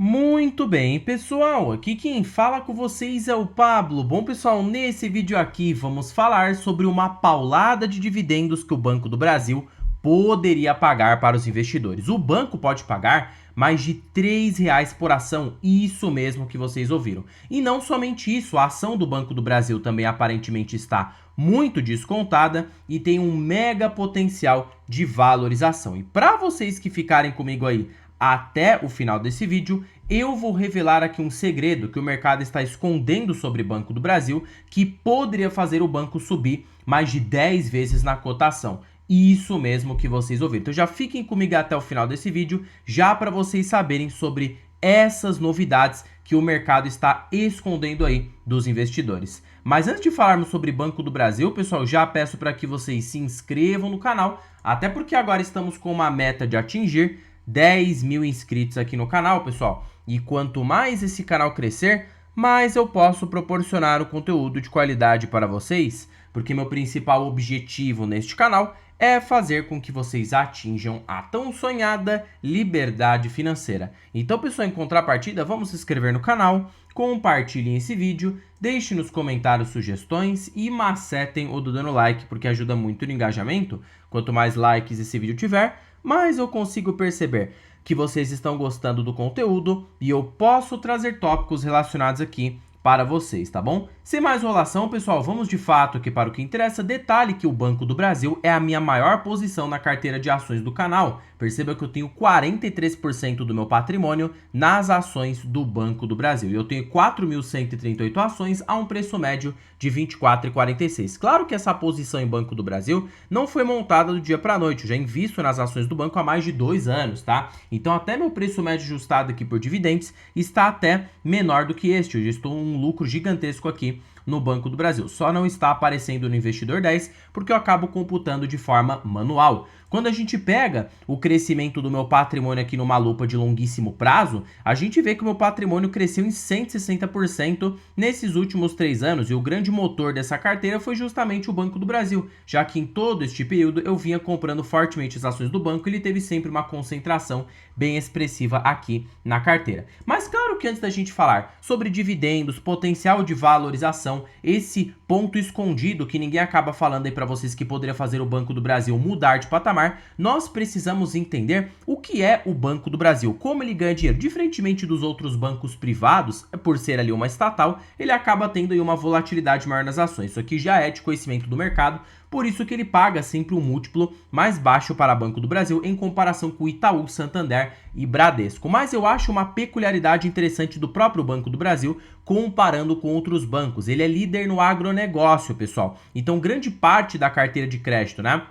Muito bem, pessoal, aqui quem fala com vocês é o Pablo. Bom, pessoal, nesse vídeo aqui vamos falar sobre uma paulada de dividendos que o Banco do Brasil poderia pagar para os investidores. O banco pode pagar mais de R$ 3 por ação, isso mesmo que vocês ouviram. E não somente isso, a ação do Banco do Brasil também aparentemente está muito descontada e tem um mega potencial de valorização. E para vocês que ficarem comigo aí até o final desse vídeo, eu vou revelar aqui um segredo que o mercado está escondendo sobre o Banco do Brasil, que poderia fazer o banco subir mais de 10 vezes na cotação. Isso mesmo que vocês ouviram. Então já fiquem comigo até o final desse vídeo, já para vocês saberem sobre essas novidades que o mercado está escondendo aí dos investidores. Mas antes de falarmos sobre Banco do Brasil, pessoal, já peço para que vocês se inscrevam no canal, até porque agora estamos com uma meta de atingir 10 mil inscritos aqui no canal, pessoal. E quanto mais esse canal crescer, mais eu posso proporcionar o conteúdo de qualidade para vocês, porque meu principal objetivo neste canal é fazer com que vocês atinjam a tão sonhada liberdade financeira. Então, pessoal, em contrapartida, vamos se inscrever no canal, compartilhem esse vídeo, deixem nos comentários sugestões e macetem o do dando like, porque ajuda muito no engajamento. Quanto mais likes esse vídeo tiver, mais eu consigo perceber que vocês estão gostando do conteúdo e eu posso trazer tópicos relacionados aqui para vocês, tá bom? Sem mais enrolação, pessoal, vamos de fato aqui para o que interessa. Detalhe que o Banco do Brasil é a minha maior posição na carteira de ações do canal. Perceba que eu tenho 43% do meu patrimônio nas ações do Banco do Brasil. E eu tenho 4.138 ações a um preço médio de R$ 24,46. Claro que essa posição em Banco do Brasil não foi montada do dia para a noite. Eu já invisto nas ações do banco há mais de 2 anos, tá? Então até meu preço médio ajustado aqui por dividendos está até menor do que este. Eu já estou um lucro gigantesco aqui no Banco do Brasil. Só não está aparecendo no Investidor 10 porque eu acabo computando de forma manual. Quando a gente pega o crescimento do meu patrimônio aqui numa lupa de longuíssimo prazo, a gente vê que o meu patrimônio cresceu em 160% nesses últimos 3 anos e o grande motor dessa carteira foi justamente o Banco do Brasil, já que em todo este período eu vinha comprando fortemente as ações do banco e ele teve sempre uma concentração bem expressiva aqui na carteira. Mas claro que antes da gente falar sobre dividendos, potencial de valorização, esse ponto escondido que ninguém acaba falando aí para vocês que poderia fazer o Banco do Brasil mudar de patamar, nós precisamos entender o que é o Banco do Brasil, como ele ganha dinheiro. Diferentemente dos outros bancos privados, por ser ali uma estatal, ele acaba tendo aí uma volatilidade maior nas ações. Isso aqui já é de conhecimento do mercado, por isso que ele paga sempre um múltiplo mais baixo para Banco do Brasil em comparação com Itaú, Santander e Bradesco. Mas eu acho uma peculiaridade interessante do próprio Banco do Brasil comparando com outros bancos. Ele é líder no agronegócio, pessoal. Então, grande parte da carteira de crédito, né,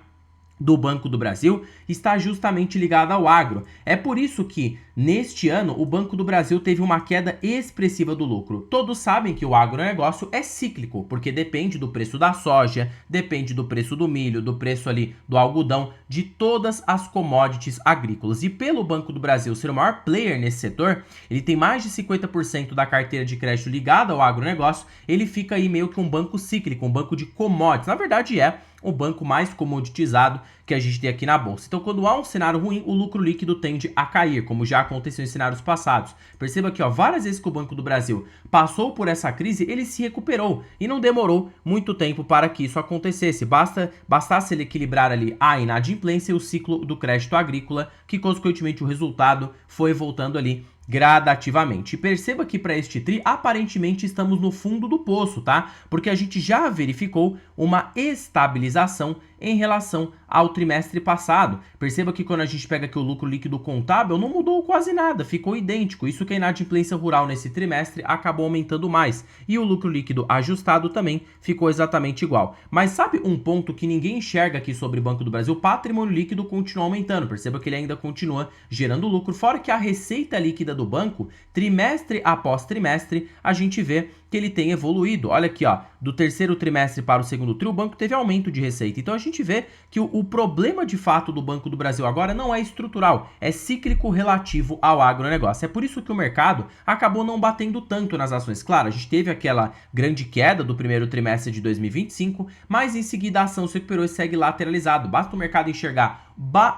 do Banco do Brasil está justamente ligada ao agro. É por isso que, neste ano, o Banco do Brasil teve uma queda expressiva do lucro. Todos sabem que o agronegócio é cíclico, porque depende do preço da soja, depende do preço do milho, do preço ali do algodão, de todas as commodities agrícolas. E pelo Banco do Brasil ser o maior player nesse setor, ele tem mais de 50% da carteira de crédito ligada ao agronegócio, ele fica aí meio que um banco cíclico, um banco de commodities. Na verdade é o banco mais comoditizado que a gente tem aqui na bolsa. Então, quando há um cenário ruim, o lucro líquido tende a cair, como já aconteceu em cenários passados. Perceba que, várias vezes que o Banco do Brasil passou por essa crise, ele se recuperou e não demorou muito tempo para que isso acontecesse. Bastasse ele equilibrar ali a inadimplência e o ciclo do crédito agrícola, que consequentemente o resultado foi voltando ali gradativamente. E perceba que para este TRI, aparentemente estamos no fundo do poço, tá? Porque a gente já verificou uma estabilização em relação ao trimestre passado. Perceba que quando a gente pega aqui o lucro líquido contábil, não mudou quase nada, ficou idêntico. Isso que a inadimplência rural nesse trimestre acabou aumentando mais. E o lucro líquido ajustado também ficou exatamente igual. Mas sabe um ponto que ninguém enxerga aqui sobre o Banco do Brasil? O patrimônio líquido continua aumentando. Perceba que ele ainda continua gerando lucro, fora que a receita líquida do banco, trimestre após trimestre, a gente vê que ele tem evoluído. Olha aqui, do terceiro trimestre para o segundo tri, o banco teve aumento de receita. Então a gente vê que o problema de fato do Banco do Brasil agora não é estrutural, é cíclico relativo ao agronegócio. É por isso que o mercado acabou não batendo tanto nas ações. Claro, a gente teve aquela grande queda do primeiro trimestre de 2025, mas em seguida a ação se recuperou e segue lateralizado. Basta o mercado enxergar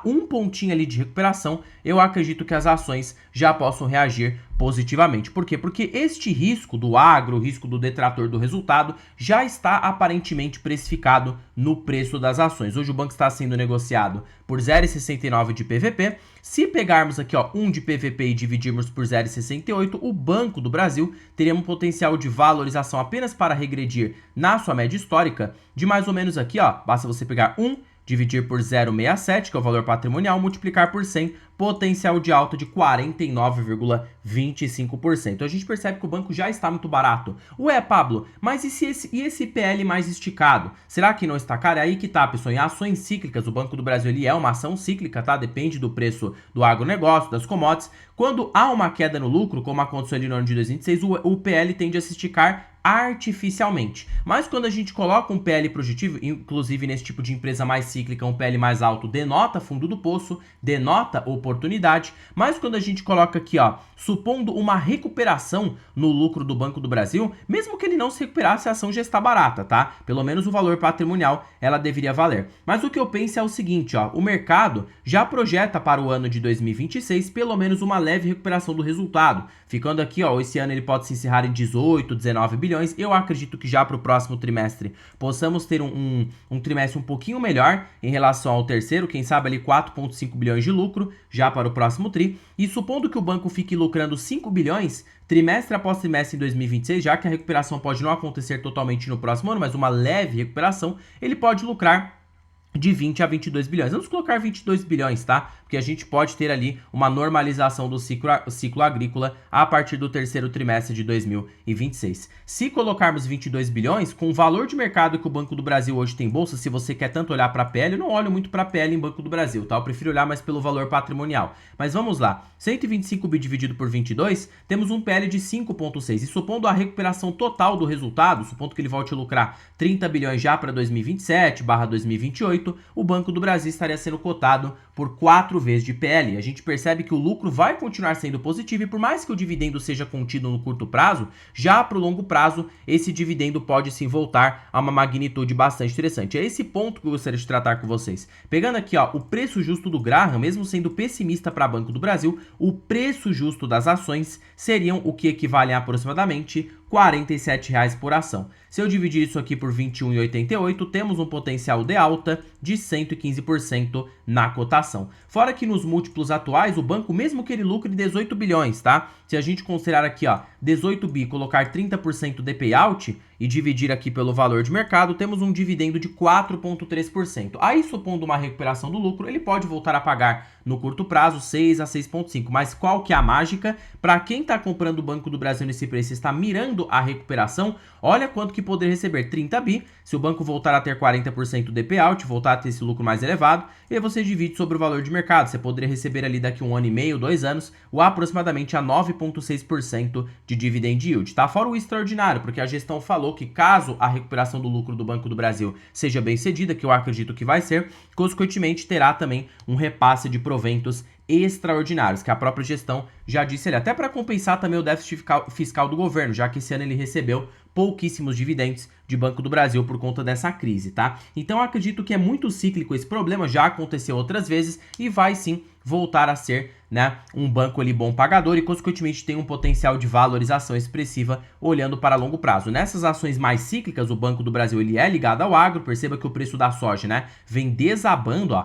um pontinho ali de recuperação, eu acredito que as ações já possam reagir positivamente. Por quê? Porque este risco do agro, o risco do detrator do resultado, já está aparentemente precificado no preço das ações. Hoje o banco está sendo negociado por 0,69 de PVP. Se pegarmos aqui 1 de PVP e dividirmos por 0,68, o Banco do Brasil teria um potencial de valorização apenas para regredir na sua média histórica de mais ou menos aqui, basta você pegar 1, dividir por 0,67, que é o valor patrimonial, multiplicar por 100, potencial de alta de 49,25%. Então a gente percebe que o banco já está muito barato. Ué, Pablo, mas e esse PL mais esticado? Será que não está caro? É aí que tá, pessoal. Em ações cíclicas, o Banco do Brasil ele é uma ação cíclica, tá? Depende do preço do agronegócio, das commodities. Quando há uma queda no lucro, como aconteceu ali no ano de 2026, o PL tende a se esticar artificialmente. Mas quando a gente coloca um PL projetivo, inclusive nesse tipo de empresa mais cíclica, um PL mais alto denota fundo do poço, denota oportunidade. Mas quando a gente coloca aqui, supondo uma recuperação no lucro do Banco do Brasil, mesmo que ele não se recuperasse, a ação já está barata, tá? Pelo menos o valor patrimonial ela deveria valer. Mas o que eu penso é o seguinte, o mercado já projeta para o ano de 2026 pelo menos uma leve recuperação do resultado, ficando aqui, esse ano ele pode se encerrar em 18, 19 bilhões. Eu acredito que já para o próximo trimestre possamos ter um trimestre um pouquinho melhor em relação ao terceiro, quem sabe ali 4,5 bilhões de lucro já para o próximo tri. E supondo que o banco fique lucrando 5 bilhões, trimestre após trimestre em 2026, já que a recuperação pode não acontecer totalmente no próximo ano, mas uma leve recuperação, ele pode lucrar de 20 a 22 bilhões. Vamos colocar 22 bilhões, tá? Porque a gente pode ter ali uma normalização do ciclo agrícola a partir do terceiro trimestre de 2026. Se colocarmos 22 bilhões, com o valor de mercado que o Banco do Brasil hoje tem em bolsa, se você quer tanto olhar para a PL, eu não olho muito para a PL em Banco do Brasil, tá? Eu prefiro olhar mais pelo valor patrimonial. Mas vamos lá. 125 bi dividido por 22, temos um PL de 5,6. E supondo a recuperação total do resultado, supondo que ele volte a lucrar 30 bilhões já para 2027/2028, o Banco do Brasil estaria sendo cotado por 4 vezes de PL. A gente percebe que o lucro vai continuar sendo positivo e por mais que o dividendo seja contido no curto prazo, já para o longo prazo, esse dividendo pode sim voltar a uma magnitude bastante interessante. É esse ponto que eu gostaria de tratar com vocês. Pegando aqui, o preço justo do Graham, mesmo sendo pessimista para Banco do Brasil, o preço justo das ações seriam o que equivale a aproximadamente R$ 47,00 por ação. Se eu dividir isso aqui por 21,88, temos um potencial de alta de 115% na cotação. Fora que nos múltiplos atuais, o banco, mesmo que ele lucre 18 bilhões, tá? Se a gente considerar aqui, 18 bi, colocar 30% de payout e dividir aqui pelo valor de mercado, temos um dividendo de 4,3%. Aí, supondo uma recuperação do lucro, ele pode voltar a pagar no curto prazo 6 a 6,5. Mas qual que é a mágica? Para quem está comprando o Banco do Brasil nesse preço e está mirando a recuperação, olha quanto que poderia receber, 30 bi, se o banco voltar a ter 40% de payout, voltar a ter esse lucro mais elevado, e aí você divide sobre o valor de mercado, você poderia receber ali daqui 1 ano e meio, 2 anos, ou aproximadamente a 9,6% de dividend yield, tá? Fora o extraordinário, porque a gestão falou que caso a recuperação do lucro do Banco do Brasil seja bem cedida, que eu acredito que vai ser, consequentemente terá também um repasse de proventos extraordinários, que a própria gestão já disse ali, até para compensar também o déficit fiscal do governo, já que esse ano ele recebeu pouquíssimos dividendos de Banco do Brasil por conta dessa crise, tá? Então eu acredito que é muito cíclico esse problema, já aconteceu outras vezes e vai sim voltar a ser, né, um banco ali bom pagador e consequentemente tem um potencial de valorização expressiva olhando para longo prazo. Nessas ações mais cíclicas, o Banco do Brasil ele é ligado ao agro, perceba que o preço da soja, né, vem desabando,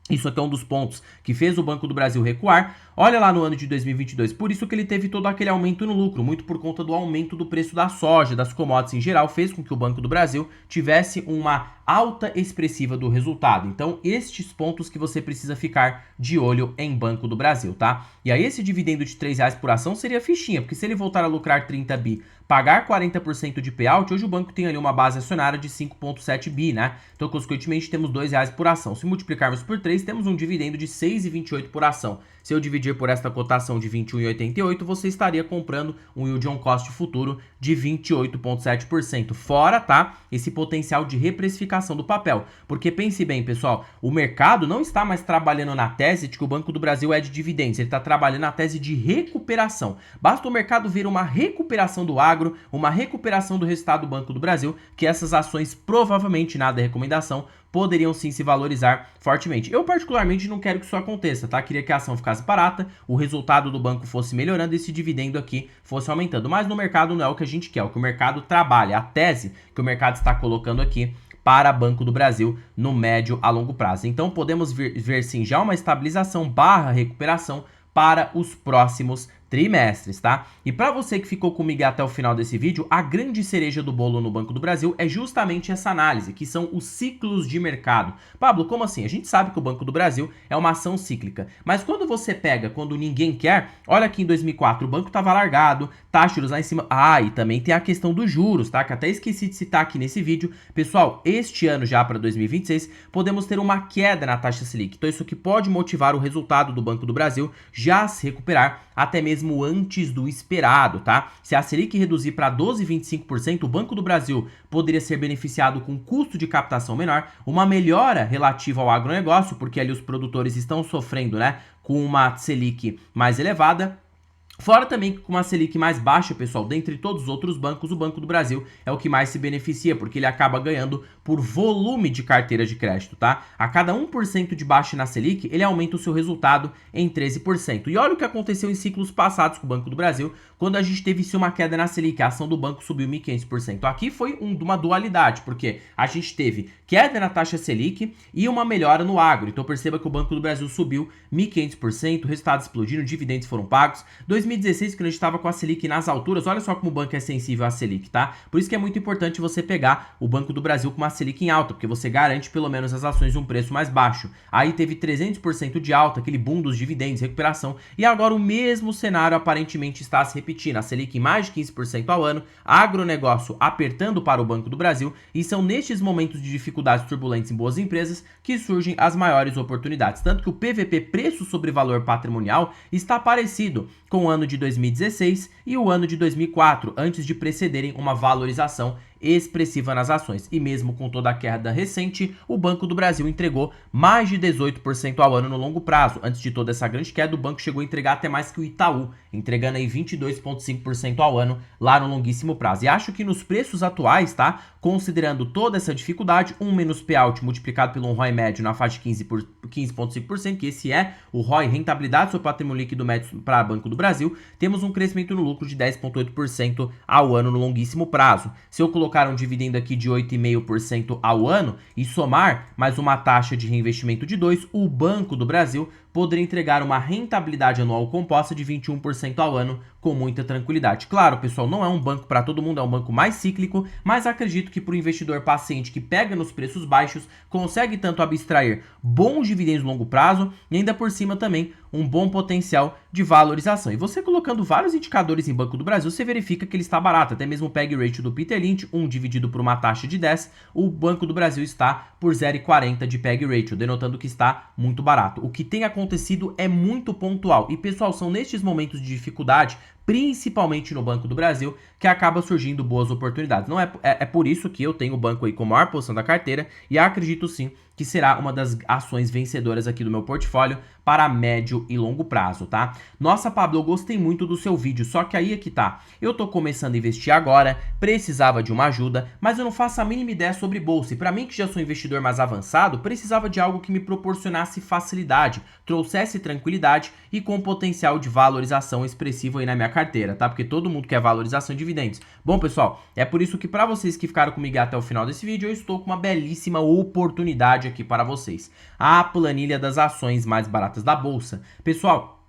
Isso aqui é um dos pontos que fez o Banco do Brasil recuar. Olha lá no ano de 2022, por isso que ele teve todo aquele aumento no lucro, muito por conta do aumento do preço da soja, das commodities em geral, fez com que o Banco do Brasil tivesse uma alta expressiva do resultado. Então, estes pontos que você precisa ficar de olho em Banco do Brasil, tá? E aí esse dividendo de R$ 3,00 por ação seria fichinha, porque se ele voltar a lucrar 30 bi, pagar 40% de payout, hoje o banco tem ali uma base acionária de 5,7 bi, né? Então, consequentemente, temos R$ 2,00 por ação. Se multiplicarmos por 3, temos um dividendo de R$ 6,28 por ação. Se eu dividir por esta cotação de 21,88, você estaria comprando um yield on cost futuro de 28,7%. Fora, tá? Esse potencial de reprecificação recuperação do papel. Porque pense bem, pessoal, o mercado não está mais trabalhando na tese de que o Banco do Brasil é de dividendos, ele está trabalhando na tese de recuperação. Basta o mercado ver uma recuperação do agro, uma recuperação do resultado do Banco do Brasil, que essas ações, provavelmente, nada é recomendação, poderiam sim se valorizar fortemente. Eu particularmente não quero que isso aconteça, tá? Queria que a ação ficasse barata, o resultado do banco fosse melhorando e esse dividendo aqui fosse aumentando. Mas no mercado não é o que a gente quer, o que o mercado trabalha, a tese que o mercado está colocando aqui para Banco do Brasil no médio a longo prazo. Então podemos ver sim já uma estabilização barra recuperação para os próximos trimestres, tá? E para você que ficou comigo até o final desse vídeo, a grande cereja do bolo no Banco do Brasil é justamente essa análise, que são os ciclos de mercado. Pablo, como assim? A gente sabe que o Banco do Brasil é uma ação cíclica, mas quando você pega, quando ninguém quer, olha aqui em 2004, o banco estava largado, taxas lá em cima. Ah, e também tem a questão dos juros, tá? Que até esqueci de citar aqui nesse vídeo. Pessoal, este ano já para 2026, podemos ter uma queda na taxa Selic. Então isso aqui pode motivar o resultado do Banco do Brasil já a se recuperar até mesmo antes do esperado, tá? Se a Selic reduzir para 12,25%, o Banco do Brasil poderia ser beneficiado com custo de captação menor, uma melhora relativa ao agronegócio, porque ali os produtores estão sofrendo, né, com uma Selic mais elevada. Fora também que com uma Selic mais baixa, pessoal, dentre todos os outros bancos, o Banco do Brasil é o que mais se beneficia, porque ele acaba ganhando por volume de carteira de crédito, tá? A cada 1% de baixa na Selic, ele aumenta o seu resultado em 13%. E olha o que aconteceu em ciclos passados com o Banco do Brasil, quando a gente teve uma queda na Selic, a ação do banco subiu 1.500%. Aqui foi uma dualidade, porque a gente teve queda na taxa Selic e uma melhora no agro. Então perceba que o Banco do Brasil subiu 1.500%, resultados explodiram, dividendos foram pagos. 2016, quando a gente estava com a Selic nas alturas, olha só como o banco é sensível à Selic, tá? Por isso que é muito importante você pegar o Banco do Brasil com uma Selic em alta, porque você garante pelo menos as ações um preço mais baixo. Aí teve 300% de alta, aquele boom dos dividendos, recuperação, e agora o mesmo cenário aparentemente está se repetindo. A Selic em mais de 15% ao ano, agronegócio apertando para o Banco do Brasil, e são nestes momentos de dificuldades turbulentas em boas empresas que surgem as maiores oportunidades. Tanto que o PVP, preço sobre valor patrimonial, está parecido com o ano de 2016 e o ano de 2004, antes de precederem uma valorização expressiva nas ações. E mesmo com toda a queda recente, o Banco do Brasil entregou mais de 18% ao ano no longo prazo. Antes de toda essa grande queda, o banco chegou a entregar até mais que o Itaú, entregando aí 22,5% ao ano lá no longuíssimo prazo. E acho que nos preços atuais, tá? Considerando toda essa dificuldade, um menos payout multiplicado pelo ROI médio na faixa de 15,5%, que esse é o ROI, rentabilidade sobre patrimônio líquido médio para o Banco do Brasil, temos um crescimento no lucro de 10,8% ao ano no longuíssimo prazo. Se eu colocar um dividendo aqui de 8,5% ao ano e somar mais uma taxa de reinvestimento de 2%, o Banco do Brasil poderia entregar uma rentabilidade anual composta de 21% ao ano com muita tranquilidade. Claro, pessoal, não é um banco para todo mundo, é um banco mais cíclico, mas acredito que para o investidor paciente que pega nos preços baixos, consegue tanto abstrair bons dividendos no longo prazo e ainda por cima também um bom potencial de valorização. E você colocando vários indicadores em Banco do Brasil, você verifica que ele está barato. Até mesmo o PEG Ratio do Peter Lynch, 1 dividido por uma taxa de 10, o Banco do Brasil está por 0,40 de PEG Ratio, denotando que está muito barato. O que tem acontecido é muito pontual. E, pessoal, são nestes momentos de dificuldade, principalmente no Banco do Brasil, que acaba surgindo boas oportunidades. Não é por isso que eu tenho o banco aí como a maior posição da carteira e acredito sim que será uma das ações vencedoras aqui do meu portfólio para médio e longo prazo, tá? Nossa, Pablo, eu gostei muito do seu vídeo, só que aí é que tá. Eu tô começando a investir agora, precisava de uma ajuda, mas eu não faço a mínima ideia sobre bolsa. E para mim, que já sou investidor mais avançado, precisava de algo que me proporcionasse facilidade, trouxesse tranquilidade e com potencial de valorização expressivo aí na minha carteira, tá? Porque todo mundo quer valorização de dividendos. Bom, pessoal, é por isso que para vocês que ficaram comigo até o final desse vídeo, eu estou com uma belíssima oportunidade aqui para vocês. A planilha das ações mais baratas da bolsa. Pessoal,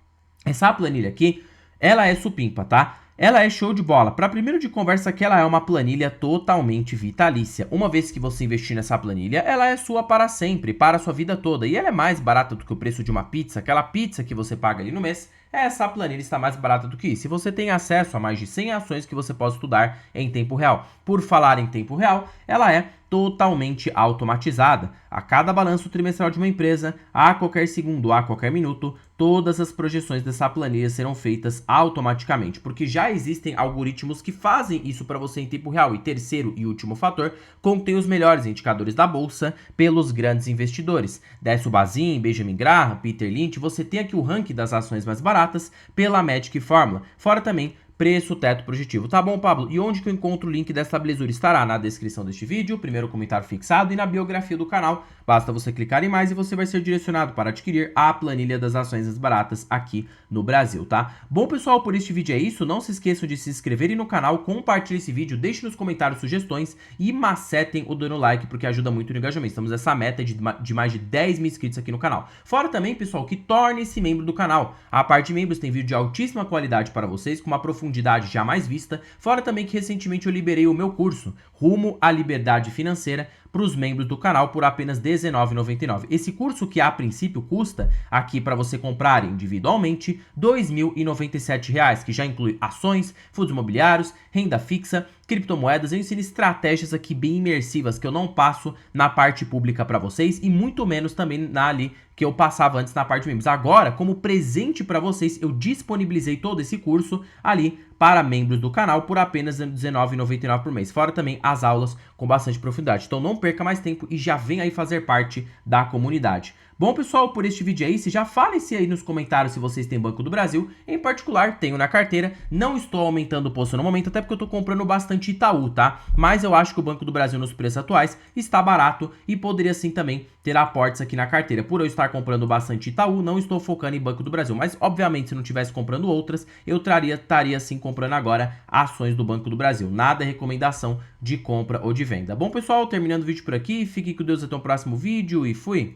essa planilha aqui, ela é supimpa, tá? Ela é show de bola. Para primeiro de conversa que ela é uma planilha totalmente vitalícia. Uma vez que você investir nessa planilha, ela é sua para sempre, para a sua vida toda. E ela é mais barata do que o preço de uma pizza. Aquela pizza que você paga ali no mês, essa planilha está mais barata do que isso. E você tem acesso a mais de 100 ações que você pode estudar em tempo real. Por falar em tempo real, ela é totalmente automatizada. A cada balanço trimestral de uma empresa, a qualquer segundo, a qualquer minuto, todas as projeções dessa planilha serão feitas automaticamente, porque já existem algoritmos que fazem isso para você em tempo real. E terceiro e último fator, contém os melhores indicadores da bolsa pelos grandes investidores. Décio Bazin, Benjamin Graham, Peter Lynch, você tem aqui o ranking das ações mais baratas pela Magic Formula. Fora também preço teto projetivo. Tá bom, Pablo? E onde que eu encontro o link dessa belezura? Estará na descrição deste vídeo, primeiro comentário fixado e na biografia do canal. Basta você clicar em mais e você vai ser direcionado para adquirir a planilha das ações mais baratas aqui no Brasil, tá? Bom, pessoal, por este vídeo é isso. Não se esqueçam de se inscreverem no canal, compartilhem esse vídeo, deixem nos comentários sugestões e macetem o dando like, porque ajuda muito no engajamento. Estamos nessa meta de mais de 10 mil inscritos aqui no canal. Fora também, pessoal, que torne-se membro do canal. A parte de membros tem vídeo de altíssima qualidade para vocês, com uma profundidade jamais vista. Fora também que recentemente eu liberei o meu curso Rumo à Liberdade Financeira para os membros do canal por apenas R$19,99. Esse curso que a princípio custa aqui para você comprar individualmente R$2.097, que já inclui ações, fundos imobiliários, renda fixa, criptomoedas. Eu ensino estratégias aqui bem imersivas que eu não passo na parte pública para vocês e muito menos também na ali que eu passava antes na parte de membros. Agora, como presente para vocês, eu disponibilizei todo esse curso ali para membros do canal por apenas R$19,99 por mês. Fora também as aulas com bastante profundidade. Então não perca mais tempo e já vem aí fazer parte da comunidade. Bom, pessoal, por este vídeo é isso. Já falem-se aí nos comentários se vocês têm Banco do Brasil. Em particular, tenho na carteira. Não estou aumentando o posto no momento, até porque eu estou comprando bastante Itaú, tá? Mas eu acho que o Banco do Brasil nos preços atuais está barato e poderia sim também ter aportes aqui na carteira. Por eu estar comprando bastante Itaú, não estou focando em Banco do Brasil. Mas, obviamente, se não estivesse comprando outras, eu estaria sim comprando agora ações do Banco do Brasil. Nada é recomendação de compra ou de venda. Bom, pessoal, terminando o vídeo por aqui. Fique com Deus até o próximo vídeo e fui!